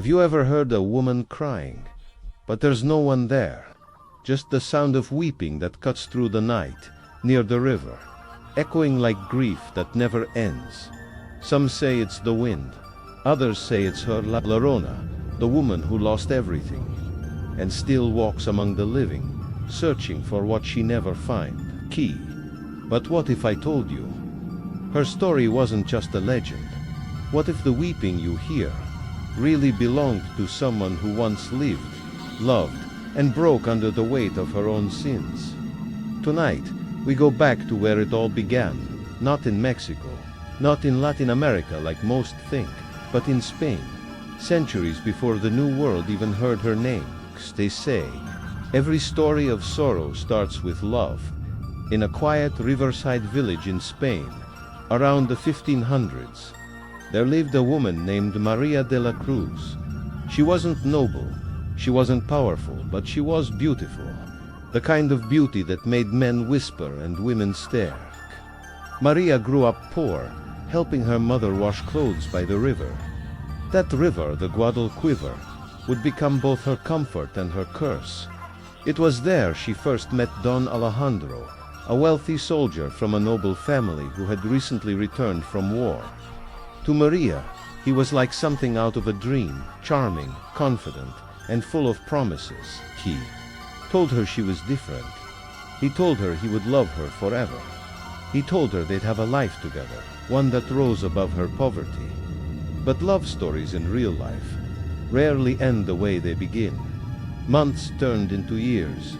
you ever heard a woman crying, but there's no one there? Just the sound of weeping that cuts through the night, near the river, echoing like grief that never ends. Some say it's the wind, others say it's her Llorona, the woman who lost everything, and still walks among the living, searching for what she never find. Key. But what if I told you? Her story wasn't just a legend. What if the weeping you hear really belonged to someone who once lived, loved, and broke under the weight of her own sins? Tonight, we go back to where it all began, not in Mexico, not in Latin America like most think, but in Spain, centuries before the New World even heard her name. They say, every story of sorrow starts with love. In a quiet riverside village in Spain, around the 1500s, there lived a woman named Maria de la Cruz. She wasn't noble, she wasn't powerful, but she was beautiful. The kind of beauty that made men whisper and women stare. Maria grew up poor, helping her mother wash clothes by the river. That river, the Guadalquivir, would become both her comfort and her curse. It was there she first met Don Alejandro, a wealthy soldier from a noble family who had recently returned from war. To Maria, he was like something out of a dream, charming, confident, and full of promises. He told her she was different. He told her he would love her forever. He told her they'd have a life together, one that rose above her poverty. But love stories in real life rarely end the way they begin. Months turned into years.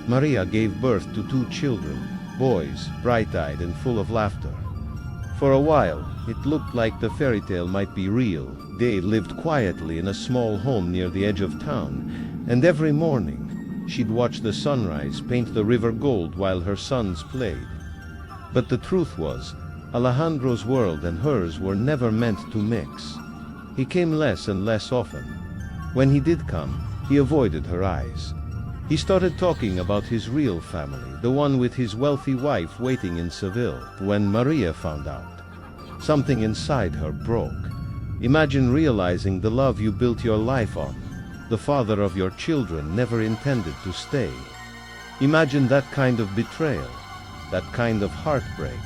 Maria gave birth to 2 children, boys, bright-eyed and full of laughter. For a while, it looked like the fairy tale might be real. They lived quietly in a small home near the edge of town, and every morning she'd watch the sunrise paint the river gold while her sons played. But the truth was, Alejandro's world and hers were never meant to mix. He came less and less often. When he did come, he avoided her eyes. He started talking about his real family, the one with his wealthy wife waiting in Seville. When Maria found out, something inside her broke. Imagine realizing the love you built your life on, the father of your children, never intended to stay. Imagine that kind of betrayal, that kind of heartbreak.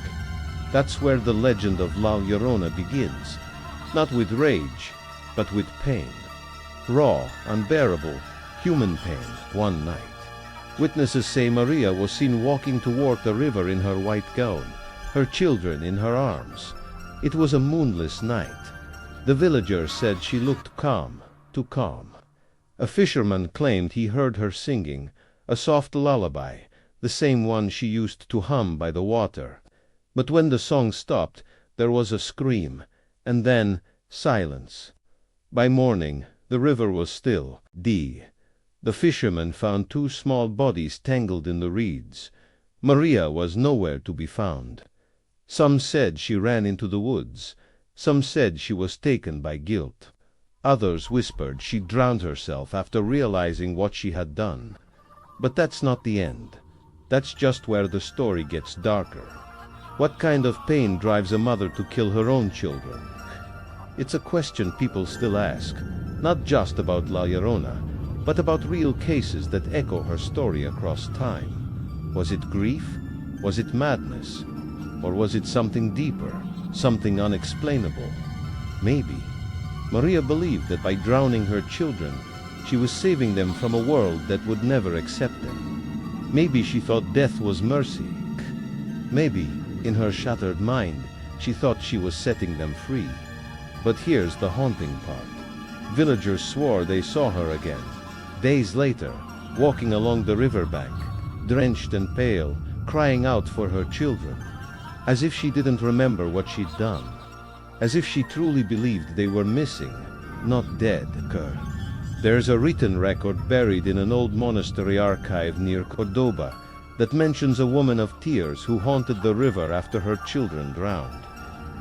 That's where the legend of La Llorona begins, not with rage, but with pain. Raw, unbearable, human pain. One night, witnesses say Maria was seen walking toward the river in her white gown, her children in her arms. It was a moonless night. The villagers said she looked calm, too calm. A fisherman claimed he heard her singing, a soft lullaby, the same one she used to hum by the water. But when the song stopped, there was a scream, and then silence. By morning, the river was still. The fisherman found 2 small bodies tangled in the reeds. Maria was nowhere to be found. Some said she ran into the woods. Some said she was taken by guilt. Others whispered she drowned herself after realizing what she had done. But that's not the end. That's just where the story gets darker. What kind of pain drives a mother to kill her own children? It's a question people still ask, not just about La Llorona, but about real cases that echo her story across time. Was it grief? Was it madness? Or was it something deeper, something unexplainable? Maybe. Maria believed that by drowning her children, she was saving them from a world that would never accept them. Maybe she thought death was mercy. Maybe, in her shattered mind, she thought she was setting them free. But here's the haunting part. Villagers swore they saw her again, days later, walking along the riverbank, drenched and pale, crying out for her children, as if she didn't remember what she'd done, as if she truly believed they were missing, not dead. There's a written record buried in an old monastery archive near Cordoba that mentions a woman of tears who haunted the river after her children drowned.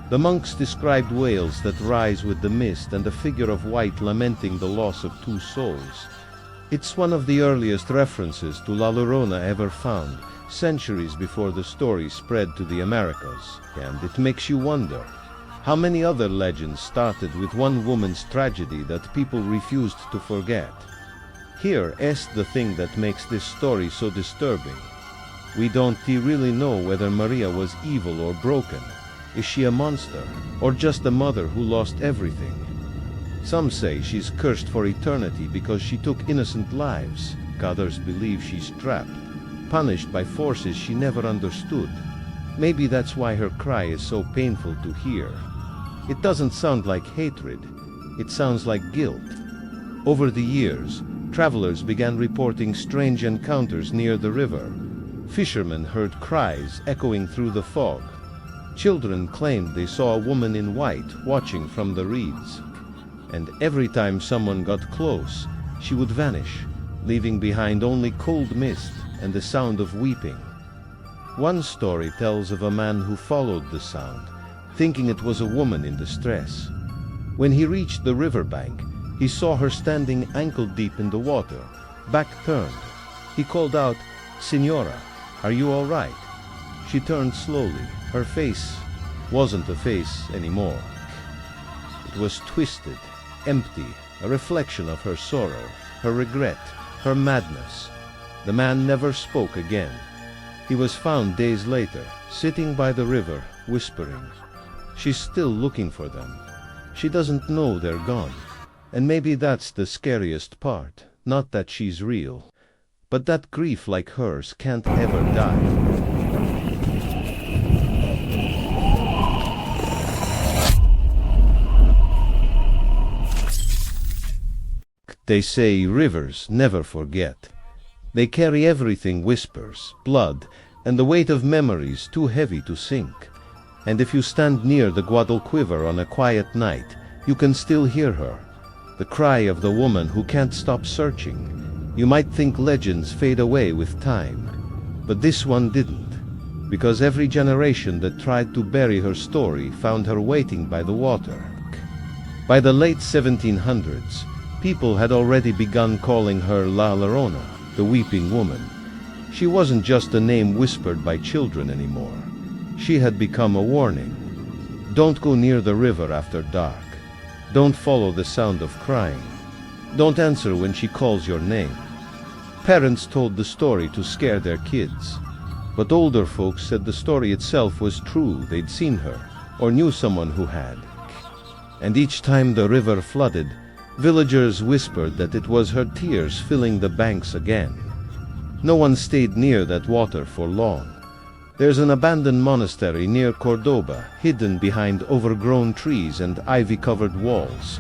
The monks described wails that rise with the mist and a figure of white lamenting the loss of 2 souls. It's one of the earliest references to La Llorona ever found, centuries before the story spread to the Americas. And it makes you wonder, How many other legends started with one woman's tragedy that people refused to forget? Here is the thing that makes this story so disturbing. We don't really know whether Maria was evil or broken. Is she a monster, or just a mother who lost everything? Some say she's cursed for eternity because she took innocent lives. Others believe she's trapped, punished by forces she never understood. Maybe that's why her cry is so painful to hear. It doesn't sound like hatred, it sounds like guilt. Over the years, travelers began reporting strange encounters near the river. Fishermen heard cries echoing through the fog. Children claimed they saw a woman in white watching from the reeds. And every time someone got close, she would vanish, leaving behind only cold mist and the sound of weeping. One story tells of a man who followed the sound, thinking it was a woman in distress. When he reached the riverbank, he saw her standing ankle-deep in the water, back turned. He called out, "Signora, are you all right?" She turned slowly. Her face wasn't a face anymore. It was twisted, empty, a reflection of her sorrow, her regret, her madness. The man never spoke again. He was found days later, sitting by the river, whispering. She's still looking for them. She doesn't know they're gone. And maybe that's the scariest part. Not that she's real, but that grief like hers can't ever die. They say rivers never forget. They carry everything, whispers, blood, and the weight of memories too heavy to sink. And if you stand near the Guadalquivir on a quiet night, you can still hear her, the cry of the woman who can't stop searching. You might think legends fade away with time, but this one didn't, because every generation that tried to bury her story found her waiting by the water. By the late 1700s, people had already begun calling her La Llorona, the weeping woman. She wasn't just a name whispered by children anymore. She had become a warning. Don't go near the river after dark. Don't follow the sound of crying. Don't answer when she calls your name. Parents told the story to scare their kids, but older folks said the story itself was true. They'd seen her, or knew someone who had. And each time the river flooded, villagers whispered that it was her tears filling the banks again. No one stayed near that water for long. There's an abandoned monastery near Cordoba, hidden behind overgrown trees and ivy-covered walls.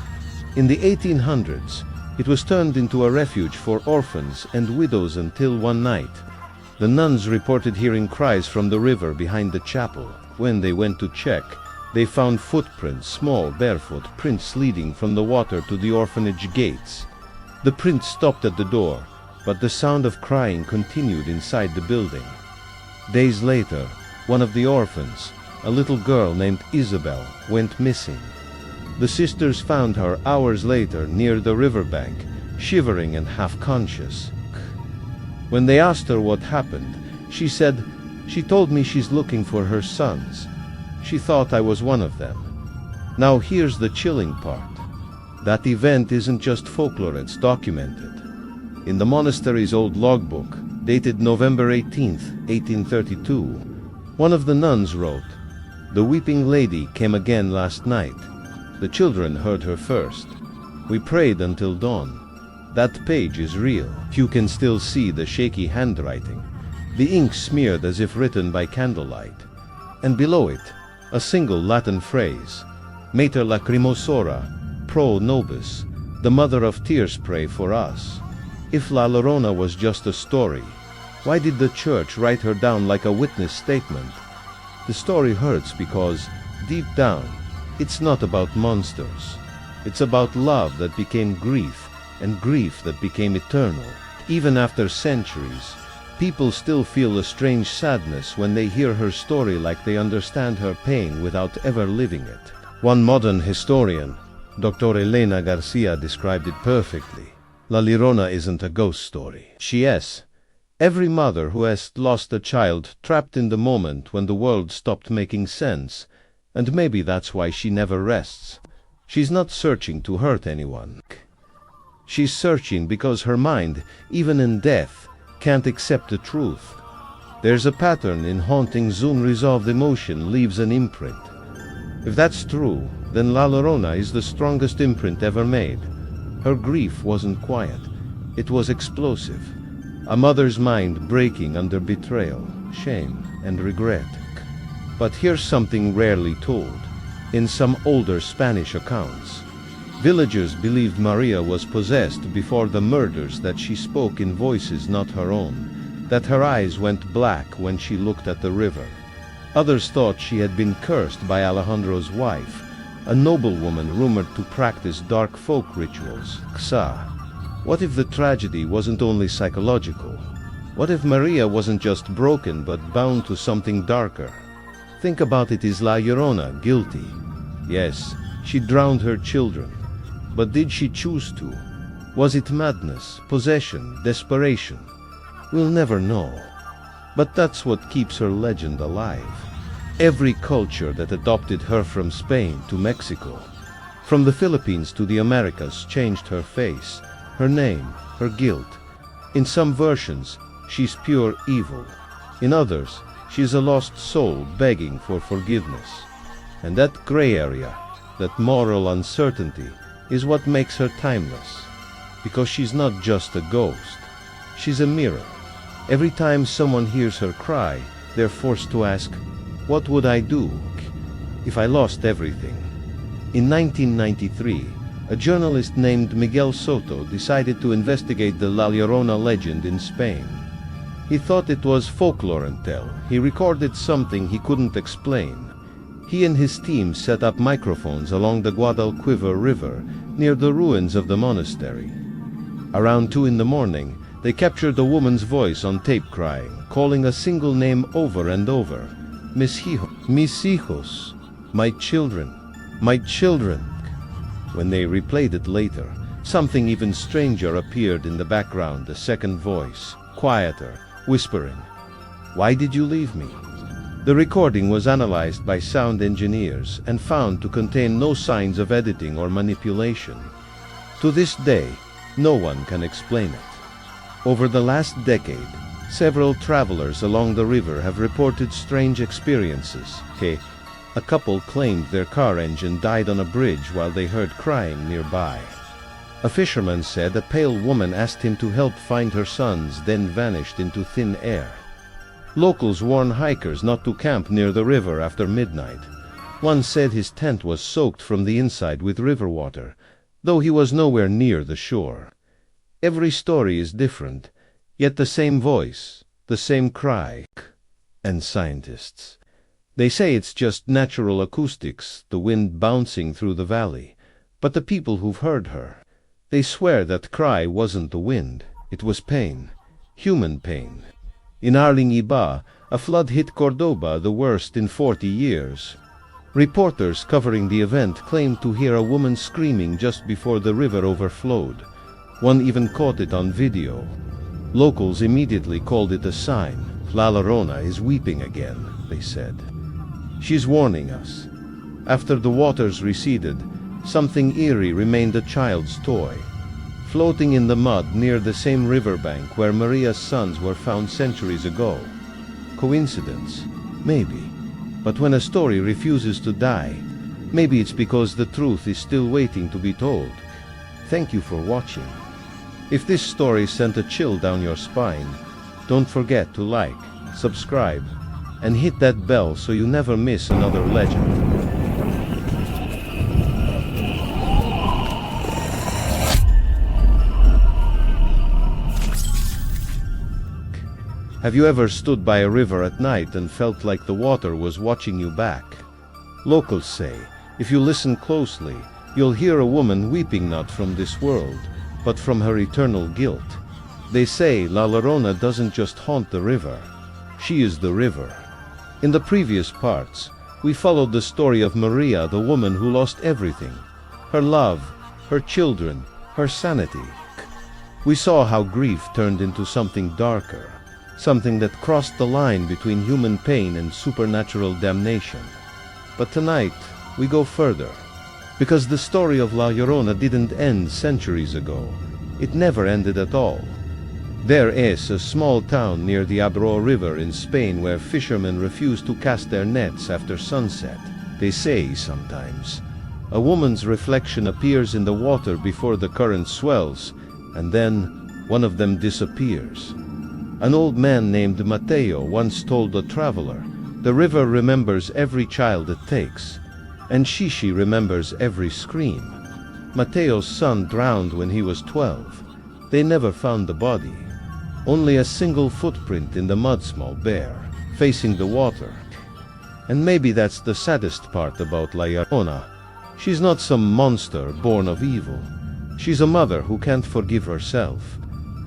In the 1800s, it was turned into a refuge for orphans and widows until one night, the nuns reported hearing cries from the river behind the chapel. When they went to check, they found footprints, small, barefoot prints leading from the water to the orphanage gates. The prints stopped at the door, but the sound of crying continued inside the building. Days later, one of the orphans, a little girl named Isabel, went missing. The sisters found her hours later near the riverbank, shivering and half-conscious. When they asked her what happened, she said, "She told me she's looking for her sons. She thought I was one of them." Now here's the chilling part. That event isn't just folklore, it's documented. In the monastery's old logbook, dated November 18th, 1832, one of the nuns wrote, "The weeping lady came again last night. The children heard her first. We prayed until dawn." That page is real. You can still see the shaky handwriting, the ink smeared as if written by candlelight. And below it, a single Latin phrase, "Mater lacrimosora, pro nobis," the mother of tears pray for us. If La Llorona was just a story, why did the church write her down like a witness statement? The story hurts because, deep down, it's not about monsters. It's about love that became grief, and grief that became eternal. Even after centuries, people still feel a strange sadness when they hear her story, like they understand her pain without ever living it. One modern historian, Dr. Elena Garcia, described it perfectly. La Llorona isn't a ghost story. She is. Every mother who has lost a child trapped in the moment when the world stopped making sense, And maybe that's why she never rests. She's not searching to hurt anyone. She's searching because her mind, even in death, can't accept the truth. There's a pattern in haunting unresolved emotion leaves an imprint. If that's true, then La Llorona is the strongest imprint ever made. Her grief wasn't quiet. It was explosive. A mother's mind breaking under betrayal, shame, and regret. But here's something rarely told. In some older Spanish accounts, villagers believed Maria was possessed before the murders, that she spoke in voices not her own, that her eyes went black when she looked at the river. Others thought she had been cursed by Alejandro's wife, a noblewoman rumored to practice dark folk rituals. What if the tragedy wasn't only psychological? What if Maria wasn't just broken but bound to something darker? Think about it. Is La Llorona guilty? Yes, she drowned her children. But did she choose to? Was it madness, possession, desperation? We'll never know. But that's what keeps her legend alive. Every culture that adopted her, from Spain to Mexico, from the Philippines to the Americas, changed her face, her name, her guilt. In some versions, she's pure evil. In others, she's a lost soul begging for forgiveness. And that gray area, that moral uncertainty, is what makes her timeless. Because she's not just a ghost. She's a mirror. Every time someone hears her cry, they're forced to ask, what would I do if I lost everything? In 1993, a journalist named Miguel Soto decided to investigate the La Llorona legend in Spain. He thought it was folklore until he recorded something he couldn't explain. He and his team set up microphones along the Guadalquivir River near the ruins of the monastery. Around 2 in the morning, they captured a woman's voice on tape crying, calling a single name over and over. Mis hijos, my children, my children. When they replayed it later, something even stranger appeared in the background, a second voice, quieter, whispering, "Why did you leave me?" The recording was analyzed by sound engineers and found to contain no signs of editing or manipulation. To this day, no one can explain it. Over the last decade, several travelers along the river have reported strange experiences. A couple claimed their car engine died on a bridge while they heard crying nearby. A fisherman said a pale woman asked him to help find her sons, then vanished into thin air. Locals warn hikers not to camp near the river after midnight. One said his tent was soaked from the inside with river water, though he was nowhere near the shore. Every story is different, yet the same voice, the same cry. And scientists, they say it's just natural acoustics, the wind bouncing through the valley. But the people who've heard her, they swear that cry wasn't the wind, it was pain, human pain. In Arlingba, a flood hit Cordoba, the worst in 40 years. Reporters covering the event claimed to hear a woman screaming just before the river overflowed. One even caught it on video. Locals immediately called it a sign. La Llorona is weeping again, they said. She's warning us. After the waters receded, something eerie remained, a child's toy, floating in the mud near the same riverbank where Maria's sons were found centuries ago. Coincidence? Maybe. But when a story refuses to die, maybe it's because the truth is still waiting to be told. Thank you for watching. If this story sent a chill down your spine, don't forget to like, subscribe, and hit that bell so you never miss another legend. Have you ever stood by a river at night and felt like the water was watching you back? Locals say, if you listen closely, you'll hear a woman weeping not from this world, but from her eternal guilt. They say La Llorona doesn't just haunt the river, she is the river. In the previous parts, we followed the story of Maria, the woman who lost everything, her love, her children, her sanity. We saw how grief turned into something darker, something that crossed the line between human pain and supernatural damnation. But tonight, we go further. Because the story of La Llorona didn't end centuries ago. It never ended at all. There is a small town near the Ebro River in Spain where fishermen refuse to cast their nets after sunset. They say sometimes a woman's reflection appears in the water before the current swells, and then one of them disappears. An old man named Mateo once told a traveler, "The river remembers every child it takes, and Shishi remembers every scream." Mateo's son drowned when he was 12. They never found the body. Only a single footprint in the mud, small bare, facing the water. And maybe that's the saddest part about La Llorona. She's not some monster born of evil. She's a mother who can't forgive herself.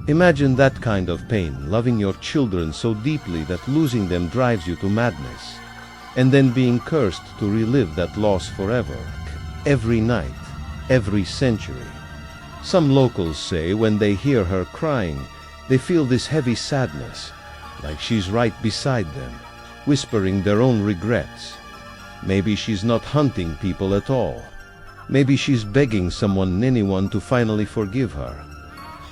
Imagine that kind of pain, loving your children so deeply that losing them drives you to madness, and then being cursed to relive that loss forever, every night, every century. Some locals say when they hear her crying, they feel this heavy sadness, like she's right beside them, whispering their own regrets. Maybe she's not hunting people at all. Maybe she's begging anyone to finally forgive her.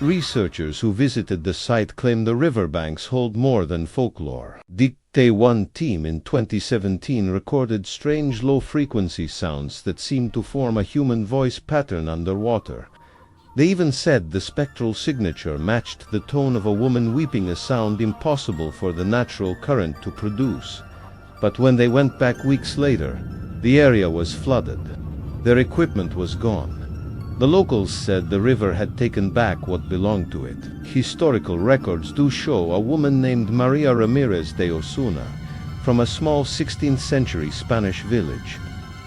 Researchers who visited the site claim the riverbanks hold more than folklore. Dictate 1 team in 2017 recorded strange low-frequency sounds that seemed to form a human voice pattern underwater. They even said the spectral signature matched the tone of a woman weeping, a sound impossible for the natural current to produce. But when they went back weeks later, the area was flooded. Their equipment was gone. The locals said the river had taken back what belonged to it. Historical records do show a woman named Maria Ramirez de Osuna, from a small 16th century Spanish village,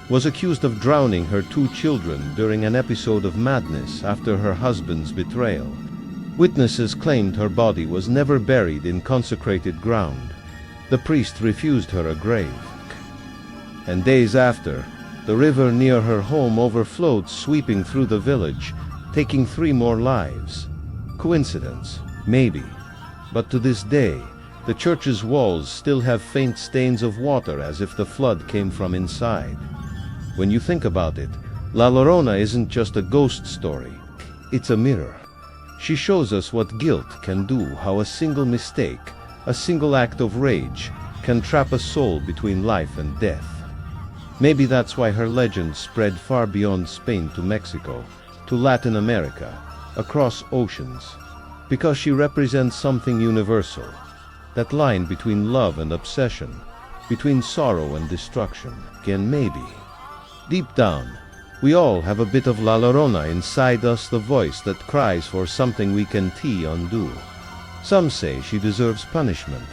was accused of drowning her 2 children during an episode of madness after her husband's betrayal. Witnesses claimed her body was never buried in consecrated ground. The priest refused her a grave. And days after, the river near her home overflowed, sweeping through the village, taking 3 more lives. Coincidence? Maybe. But to this day, the church's walls still have faint stains of water as if the flood came from inside. When you think about it, La Llorona isn't just a ghost story. It's a mirror. She shows us what guilt can do, how a single mistake, a single act of rage, can trap a soul between life and death. Maybe that's why her legend spread far beyond Spain to Mexico, to Latin America, across oceans. Because she represents something universal. That line between love and obsession, between sorrow and destruction. Again, maybe. Deep down, we all have a bit of La Llorona inside us, the voice that cries for something we can undo. Some say she deserves punishment.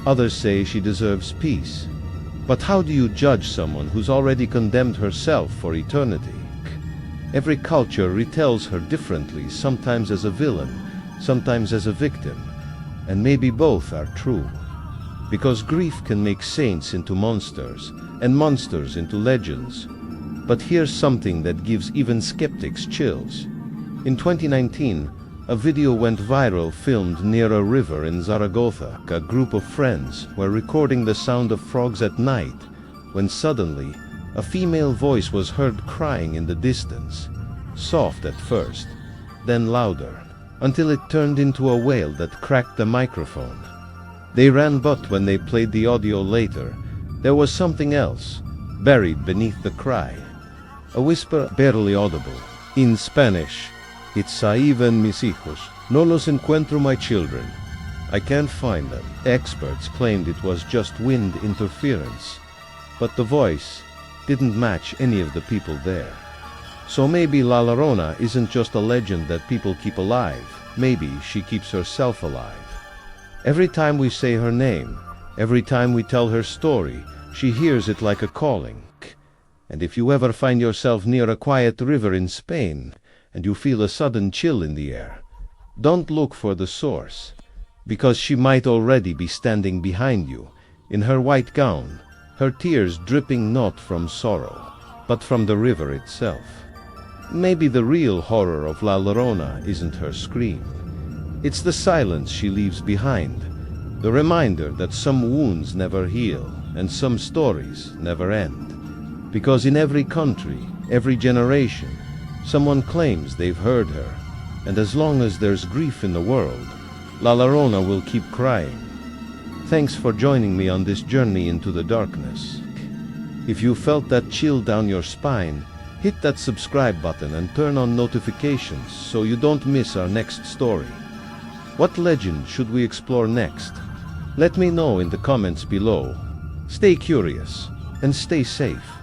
Others say she deserves peace. But how do you judge someone who's already condemned herself for eternity? Every culture retells her differently, sometimes as a villain, sometimes as a victim, and maybe both are true. Because grief can make saints into monsters, and monsters into legends. But here's something that gives even skeptics chills. In 2019, a video went viral filmed near a river in Zaragoza. A group of friends were recording the sound of frogs at night, when suddenly, a female voice was heard crying in the distance. Soft at first, then louder, until it turned into a wail that cracked the microphone. They ran, but when they played the audio later, there was something else, buried beneath the cry. A whisper barely audible. In Spanish, "It's even mis hijos. No los encuentro, my children. I can't find them." Experts claimed it was just wind interference, but the voice didn't match any of the people there. So maybe La Llorona isn't just a legend that people keep alive. Maybe she keeps herself alive. Every time we say her name, every time we tell her story, she hears it like a calling. And if you ever find yourself near a quiet river in Spain, and you feel a sudden chill in the air, don't look for the source, because she might already be standing behind you, in her white gown, her tears dripping not from sorrow, but from the river itself. Maybe the real horror of La Llorona isn't her scream. It's the silence she leaves behind, the reminder that some wounds never heal, and some stories never end. Because in every country, every generation, someone claims they've heard her. And as long as there's grief in the world, La Llorona will keep crying. Thanks for joining me on this journey into the darkness. If you felt that chill down your spine, hit that subscribe button and turn on notifications so you don't miss our next story. What legend should we explore next? Let me know in the comments below. Stay curious and stay safe.